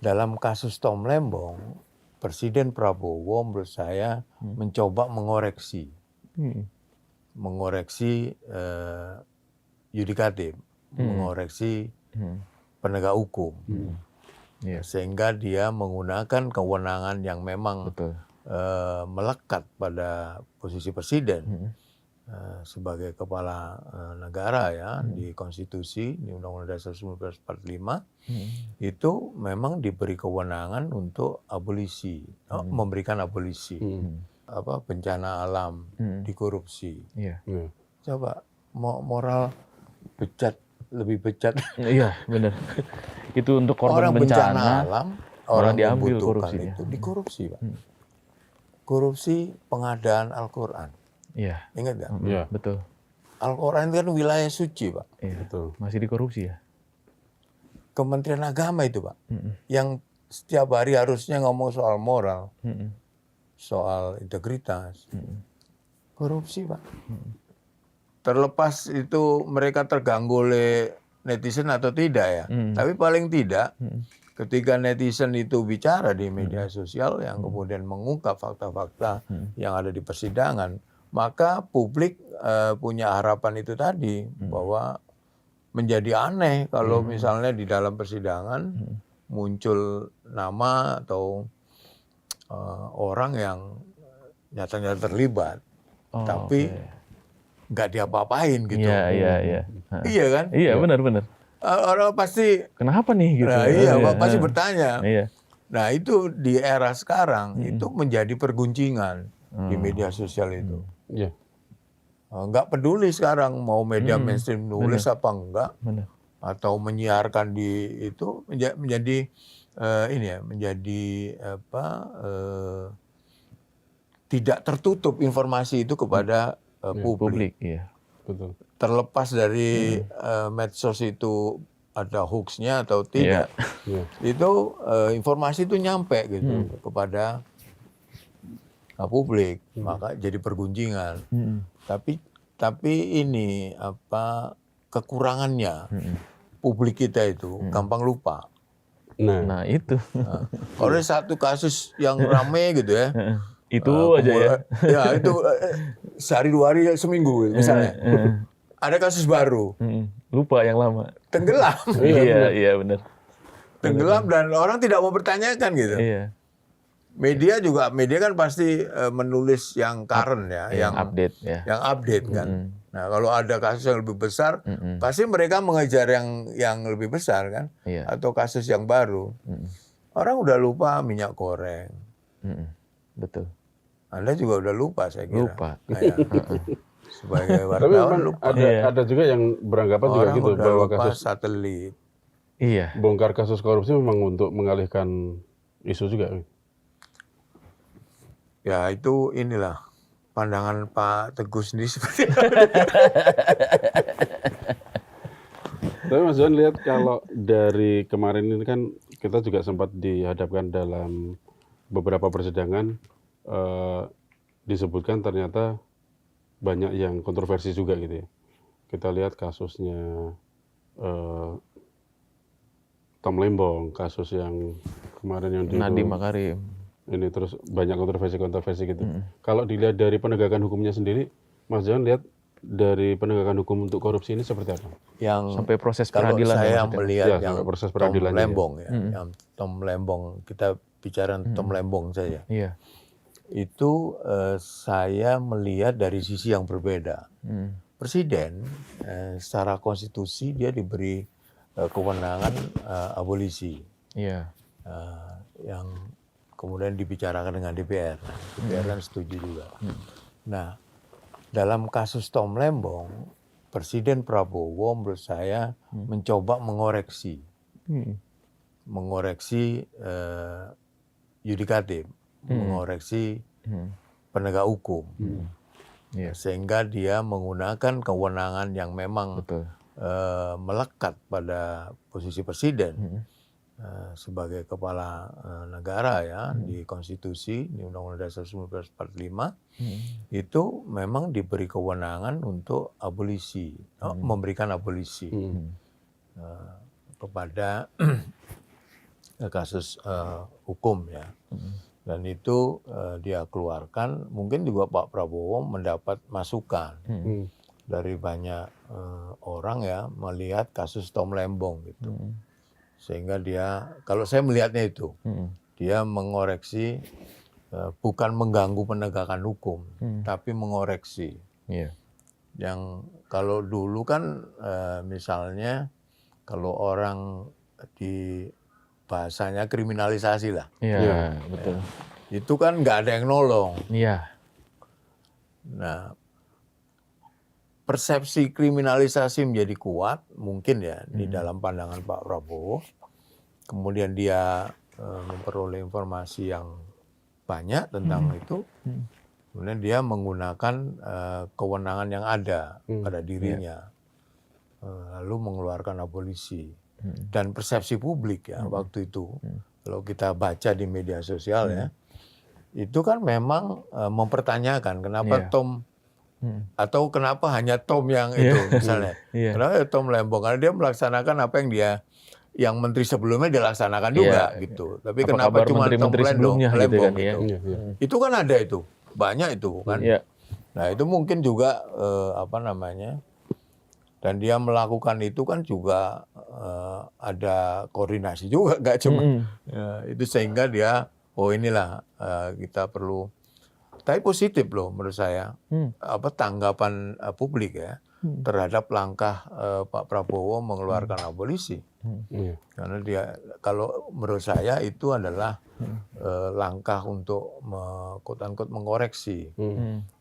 dalam kasus Tom Lembong, Presiden Prabowo menurut saya mencoba mengoreksi yudikatif, mengoreksi penegak hukum, sehingga dia menggunakan kewenangan yang memang melekat pada posisi presiden sebagai kepala negara ya di konstitusi, di Undang-Undang Dasar 1945 itu memang diberi kewenangan untuk abolisi, memberikan abolisi bencana alam, di korupsi. Coba moral lebih bejat. Iya benar. Itu untuk korban Orang bencana alam, orang diambil membutuhkan korupsinya. itu dikorupsi, Pak. Korupsi pengadaan Al-Quran. Iya. Ingat nggak? Iya. Betul. Al-Quran itu kan wilayah suci, Pak. Iya. Betul. Masih dikorupsi ya. Kementerian Agama itu, Pak, yang setiap hari harusnya ngomong soal moral, soal integritas, korupsi, Pak. Terlepas itu mereka terganggu oleh netizen atau tidak ya, tapi paling tidak ketika netizen itu bicara di media sosial yang kemudian mengungkap fakta-fakta yang ada di persidangan, maka publik punya harapan itu tadi bahwa menjadi aneh kalau misalnya di dalam persidangan muncul nama atau orang yang nyata-nyata terlibat, tapi nggak diapa-apain gitu. Iya. Iya kan? Iya benar. Orang pasti kenapa nih gitu. Nah, iya, pasti bertanya. Iya. Nah itu di era sekarang itu menjadi perguncingan di media sosial itu. Iya. Nggak peduli sekarang mau media mainstream nulis apa enggak, atau menyiarkan di itu menjadi tidak tertutup informasi itu kepada publik. Iya. Betul. Terlepas dari medsos itu ada hoaxnya atau tidak, itu informasi itu nyampe gitu kepada publik, maka jadi perguncingan. Tapi ini kekurangannya publik kita itu gampang lupa. Nah itu. Kalau ada satu kasus yang rame gitu ya. Itu aja ya. Ya itu sehari 2 hari seminggu gitu, misalnya. Ada kasus baru. Lupa yang lama. Tenggelam. Iya benar. Tenggelam dan orang tidak mau bertanyakan gitu. Iya. Media kan pasti menulis yang current ya, yang update ya. Yang update kan. Nah, kalau ada kasus yang lebih besar, pasti mereka mengejar yang lebih besar kan, atau kasus yang baru. Orang udah lupa minyak goreng. Betul. Anda juga udah lupa saya kira. Lupa. Sebagai Tapi wartawan memang lupa. ada juga yang beranggapan juga gitu udah bahwa lupa kasus satelit. Iya. Bongkar kasus korupsi memang untuk mengalihkan isu juga. Ya itu inilah pandangan Pak Teguh sendiri seperti itu. Tapi Mas Johan lihat kalau dari kemarin ini kan kita juga sempat dihadapkan dalam beberapa persidangan, disebutkan ternyata banyak yang kontroversi juga gitu ya. Kita lihat kasusnya Tom Lembong, kasus yang kemarin yang Nadiem Makarim. Ini terus banyak kontroversi gitu. Kalau dilihat dari penegakan hukumnya sendiri, Mas Johan lihat dari penegakan hukum untuk korupsi ini seperti apa? Yang sampai proses kalau peradilan. Saya melihat yang proses Tom Lembong ya. Yang Tom Lembong, kita bicara Tom Lembong saja. Iya. Itu saya melihat dari sisi yang berbeda. Presiden secara konstitusi dia diberi kewenangan abolisi. Iya. Yang kemudian dibicarakan dengan DPR. DPR kan setuju juga. Nah, dalam kasus Tom Lembong, Presiden Prabowo menurut saya mencoba mengoreksi yudikatif, mengoreksi penegak hukum, sehingga dia menggunakan kewenangan yang memang melekat pada posisi presiden sebagai kepala negara ya di konstitusi, di Undang-Undang Dasar 1945 itu memang diberi kewenangan untuk abolisi, memberikan abolisi kepada kasus hukum ya. Dan itu dia keluarkan, mungkin juga Pak Prabowo mendapat masukan dari banyak orang ya melihat kasus Tom Lembong gitu. Sehingga dia, kalau saya melihatnya itu, dia mengoreksi, bukan mengganggu penegakan hukum, tapi mengoreksi. Yang kalau dulu kan misalnya kalau orang di bahasanya kriminalisasi lah. Iya, betul. Itu kan nggak ada yang nolong. Iya. Nah, persepsi kriminalisasi menjadi kuat, mungkin ya di dalam pandangan Pak Prabowo. Kemudian dia memperoleh informasi yang banyak tentang itu. Kemudian dia menggunakan kewenangan yang ada pada dirinya. Lalu mengeluarkan abolisi. Dan persepsi publik ya waktu itu, kalau kita baca di media sosial ya, itu kan memang mempertanyakan kenapa Tom atau kenapa hanya Tom yang itu misalnya. Kenapa Tom Lembong? Karena dia melaksanakan apa yang menteri sebelumnya dilaksanakan juga gitu. Tapi Apa kenapa kabar cuma Tom menteri-menteri sebelumnya gitu Lembong kan, ya? gitu. Itu kan ada itu, banyak itu kan. Nah itu mungkin juga apa namanya, dan dia melakukan itu kan juga ada koordinasi juga, nggak cuma itu, sehingga dia inilah kita perlu. Tapi positif loh menurut saya apa tanggapan publik ya terhadap langkah Pak Prabowo mengeluarkan abolisi. Karena dia, kalau menurut saya itu adalah langkah untuk quote-unquote mengoreksi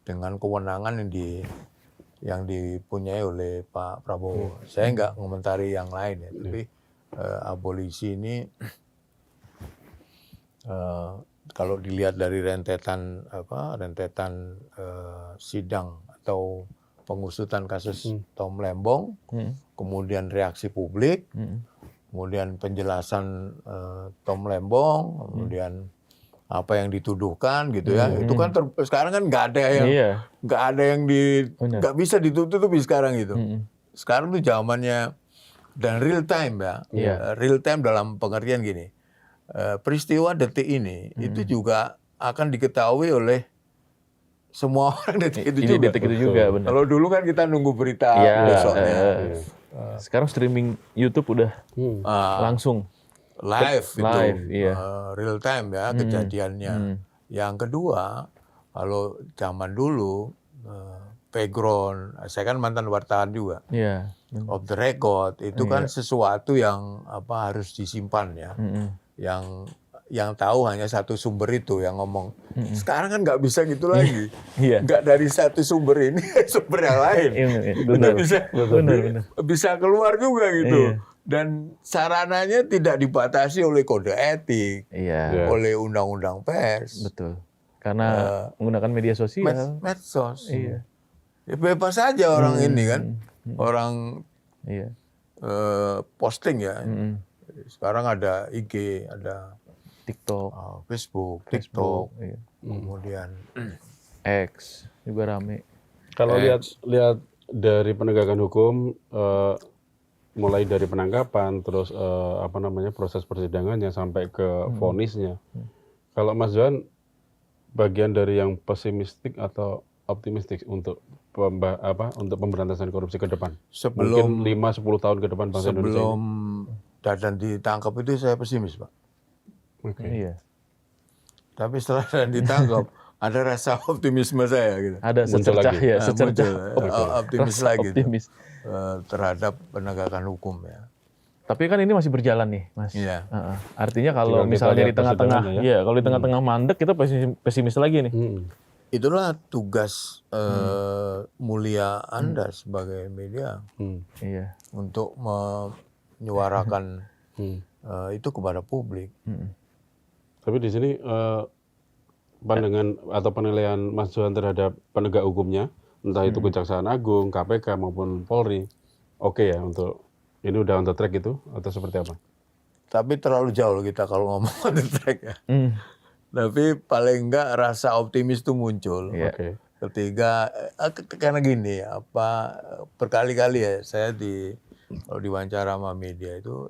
dengan kewenangan yang dipunyai oleh Pak Prabowo. Saya nggak mengomentari yang lain ya, tapi abolisi ini kalau dilihat dari rentetan sidang atau pengusutan kasus Tom Lembong, kemudian reaksi publik, kemudian penjelasan Tom Lembong, kemudian apa yang dituduhkan gitu ya, itu kan sekarang kan nggak ada yang nggak bisa ditutupi sekarang itu. Sekarang tuh zamannya dan real time ya, real time dalam pengertian gini, peristiwa detik ini itu juga akan diketahui oleh semua orang detik itu juga. Benar. Kalau dulu kan kita nunggu berita besoknya. Sekarang streaming YouTube udah langsung live itu, iya. real time ya kejadiannya. Yang kedua, kalau zaman dulu background, saya kan mantan wartawan juga, off the record itu kan sesuatu yang harus disimpan ya, yang tahu hanya satu sumber itu yang ngomong. Sekarang kan nggak bisa gitu lagi, nggak dari satu sumber ini sumber yang lain, bisa keluar juga gitu. Dan sarananya tidak dibatasi oleh kode etik, oleh undang-undang pers. Betul. Karena menggunakan media sosial. Medsos. Ya bebas saja orang ini kan. Orang posting ya. Sekarang ada IG, ada TikTok, Facebook, TikTok, kemudian X juga rame. Kalau lihat dari penegakan hukum, mulai dari penangkapan, terus proses persidangannya sampai ke vonisnya. Kalau Mas Johan bagian dari yang pesimistik atau optimistik untuk pemberantasan korupsi ke depan? Mungkin 5-10 tahun ke depan bangsa Indonesia. Sebelum Dadan ditangkap itu saya pesimis, Pak. Tapi setelah Dadan ditangkap ada rasa optimisme saya gitu. Ada secercah ya, optimis lagi terhadap penegakan hukum ya. Tapi kan ini masih berjalan nih, Mas. Iya. Artinya kalau misalnya di tengah-tengah, kalau di tengah-tengah mandek kita pesimis lagi nih. Itulah tugas mulia Anda sebagai media untuk menyuarakan itu kepada publik. Tapi di sini pandangan atau penilaian Mas Johan terhadap penegak hukumnya, entah itu Kejaksaan Agung, KPK maupun Polri, oke ya untuk ini udah on the track itu atau seperti apa? Tapi terlalu jauh kita kalau ngomong on the track ya. Tapi paling enggak rasa optimis itu muncul. Ketika karena gini, berkali-kali ya saya kalau diwawancara sama media itu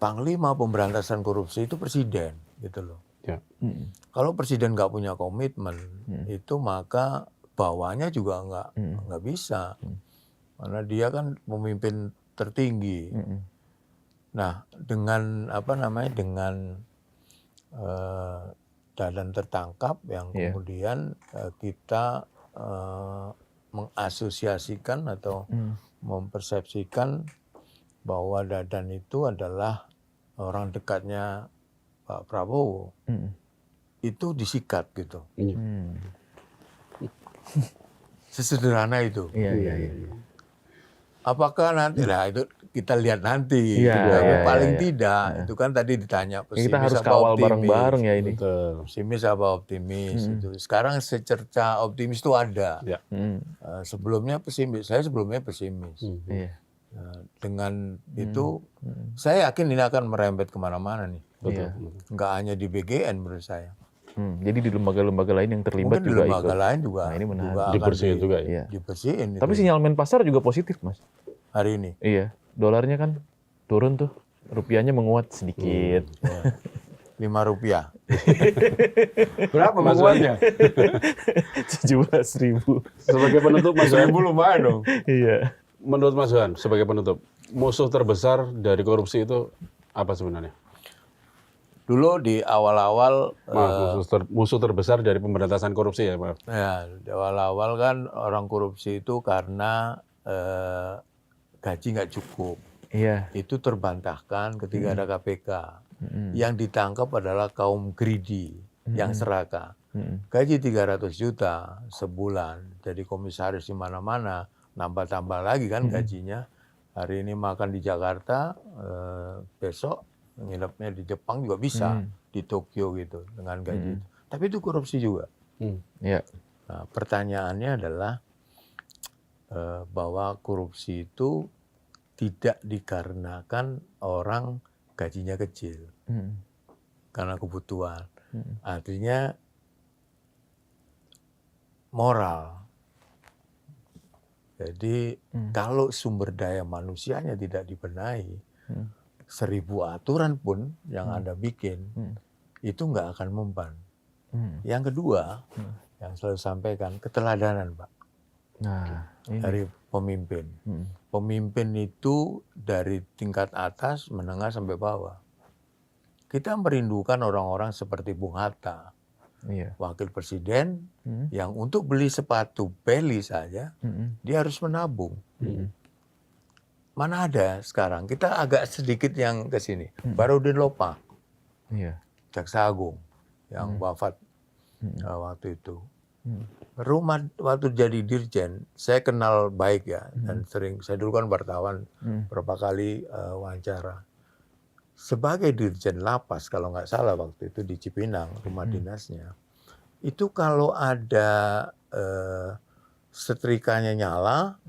Panglima pemberantasan korupsi itu presiden, gitu loh. Ya. Kalau presiden nggak punya komitmen, itu maka bawahnya juga nggak bisa, karena dia kan pemimpin tertinggi. Nah, dengan dengan Dadan tertangkap yang kemudian kita mengasosiasikan atau mempersepsikan bahwa Dadan itu adalah orang dekatnya Pak Prabowo, itu disikat gitu. Sesederhana itu. Apakah nanti, nah itu kita lihat nanti. Tapi paling tidak, itu kan tadi ditanya pesimis kita harus apa kawal optimis. bareng-bareng ya ini. Pesimis apa optimis. Itu. Sekarang secerca optimis itu ada. Sebelumnya pesimis, saya sebelumnya pesimis. Dengan itu, saya yakin ini akan merembet kemana-mana nih. Nggak hanya di BGN menurut saya. Jadi di lembaga-lembaga lain yang terlibat mungkin juga di lembaga lain juga, ini dibersihin juga ya. Dibersihin. Tapi sinyal main pasar juga positif, Mas. Hari ini. Iya, dolarnya kan turun tuh, rupiahnya menguat sedikit. 5 rupiah. Berapa menguatnya? 17.000. Sebagai penutup Mas Johan. 1.000 lumayan dong. Iya. Menurut Mas Johan, sebagai penutup, musuh terbesar dari korupsi itu apa sebenarnya? Dulu di awal-awal musuh terbesar dari pemberantasan korupsi ya, Pak. Ya, di awal-awal kan orang korupsi itu karena gaji nggak cukup. Iya. Itu terbantahkan ketika ada KPK. Yang ditangkap adalah kaum greedy, yang serakah. Gaji 300 juta sebulan, jadi komisaris di mana-mana, nambah-tambah lagi kan gajinya. Hari ini makan di Jakarta, besok nginepnya di Jepang juga bisa, di Tokyo gitu dengan gaji itu. Tapi itu korupsi juga. Nah, pertanyaannya adalah bahwa korupsi itu tidak dikarenakan orang gajinya kecil, karena kebutuhan. Artinya moral. Jadi kalau sumber daya manusianya tidak dibenahi, 1000 aturan pun yang Anda bikin, itu nggak akan mempan. Yang kedua, yang selalu sampaikan, keteladanan, Pak. Nah, dari pemimpin. Pemimpin itu dari tingkat atas, menengah sampai bawah. Kita merindukan orang-orang seperti Bung Hatta, wakil presiden, yang untuk beli sepatu Beli saja, dia harus menabung. Mana ada sekarang? Kita agak sedikit yang ke sini. Barudin Lopa, Jaksa Agung, yang wafat waktu itu. Rumah waktu jadi dirjen, saya kenal baik ya, dan sering, saya dulu kan wartawan, berapa kali wawancara. Sebagai dirjen lapas, kalau nggak salah waktu itu di Cipinang, rumah dinasnya, itu kalau ada setrikanya nyala,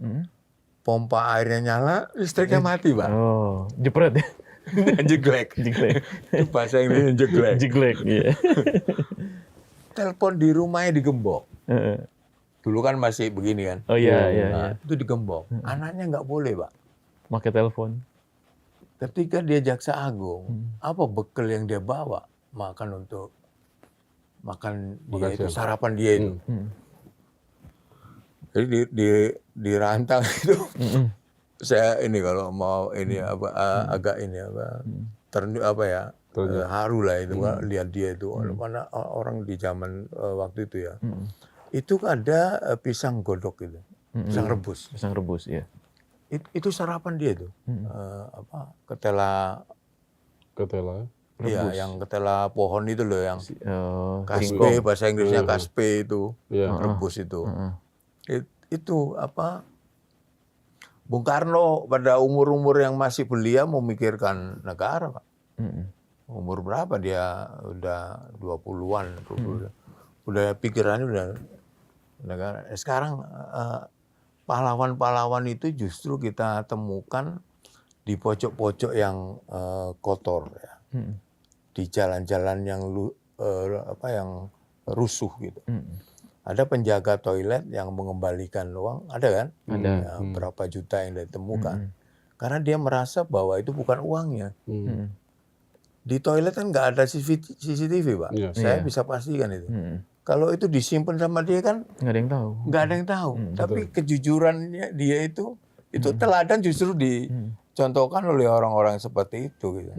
pompa airnya nyala, listriknya mati, Pak. Oh, jepret ya? Jeglek. Itu bahasa Inggrisnya jeglek. Jeglek, iya. Telepon di rumahnya digembok. Dulu kan masih begini kan. Oh iya. Itu digembok. Anaknya nggak boleh, Pak. Pakai telepon. Ketika dia Jaksa Agung, apa bekal yang dia bawa? Makan dia itu, sarapan dia itu. Jadi di rantang itu, saya ini kalau mau ini agak ini haru lah itu, lihat dia itu. Mana orang di zaman waktu itu ya, itu ada pisang godok itu, pisang rebus. Pisang rebus, ya. Itu sarapan dia itu, ketela. Iya, yang ketela pohon itu loh, yang kaspe, bahasa Inggrisnya kaspe itu, rebus itu. Itu Bung Karno pada umur-umur yang masih belia memikirkan negara, Pak. Umur berapa dia? Udah 20-an. Udah pikirannya udah negara. Sekarang pahlawan-pahlawan itu justru kita temukan di pojok-pojok yang kotor ya. Di jalan-jalan yang yang rusuh gitu. Ada penjaga toilet yang mengembalikan uang, ada kan? Ada. Ya, berapa juta yang ditemukan. Karena dia merasa bahwa itu bukan uangnya. Di toilet kan nggak ada CCTV, Pak. Iya. Saya bisa pastikan itu. Kalau itu disimpan sama dia kan Nggak ada yang tahu. nggak ada yang tahu. Tapi kejujurannya dia itu teladan justru dicontohkan oleh orang-orang seperti itu. Gitu.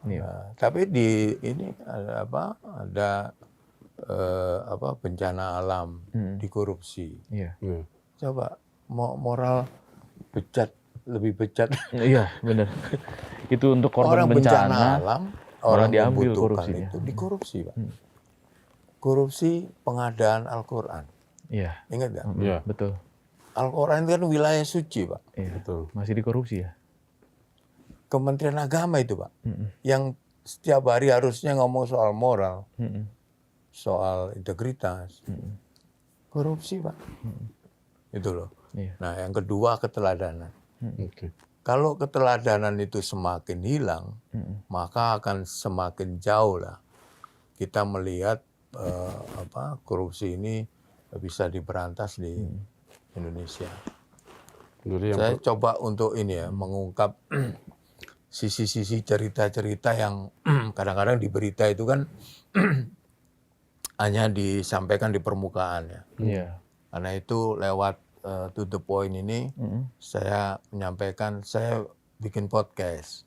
Iya. Nah, tapi di ini ada bencana alam, di korupsi. Iya. Coba moral lebih bejat. Iya, benar. Itu untuk korban Orang bencana bencana, alam, orang orang diambil membutuhkan korupsinya. itu dikorupsi, Pak. Korupsi pengadaan Al-Quran. Iya. Ingat nggak? Iya. Betul. Al-Quran itu kan wilayah suci, Pak. Iya. Betul. Masih dikorupsi ya. Kementerian Agama itu, Pak. Yang setiap hari harusnya ngomong soal moral, soal integritas. Korupsi, Pak. Itu loh. Iya. Nah, yang kedua keteladanan. Oke. Kalau keteladanan itu semakin hilang, maka akan semakin jauh lah kita melihat korupsi ini bisa diberantas di Indonesia. Jadi Saya coba untuk ini ya mengungkap sisi-sisi cerita-cerita yang kadang-kadang di berita itu kan hanya disampaikan di permukaan ya. Iya. Karena itu lewat to the point ini saya menyampaikan, saya bikin podcast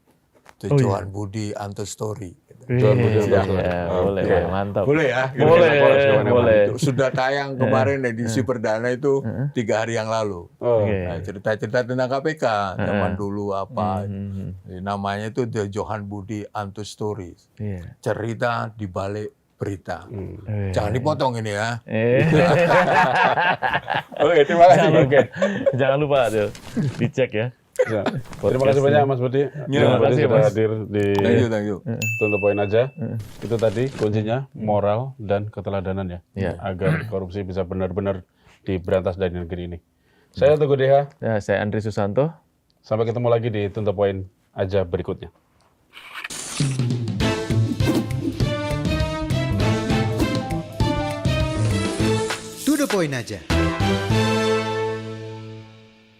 Johan Budi Anto Story. Johan Budi Anto Story. Boleh, mantap. Boleh ya? Boleh. Sudah tayang kemarin edisi perdana itu 3 hari yang lalu. Nah, cerita-cerita tentang KPK zaman dulu apa. Namanya itu The Johan Budi Anto Story. Iya. Cerita di balik berita. Jangan dipotong ini ya. Oke, terima kasih. Jangan lupa tuh dicek ya. Ya. Terima kasih banyak Mas Budi. Terima kasih, sudah Mas. hadir di Thank you. Tuntut Poin aja. Itu tadi kuncinya moral dan keteladanan ya. Iya. Agar korupsi bisa benar-benar diberantas dari negeri ini. Saya Teguh Deha. Ya, saya Andri Susanto. Sampai ketemu lagi di Tuntut Poin aja berikutnya. To the point aja.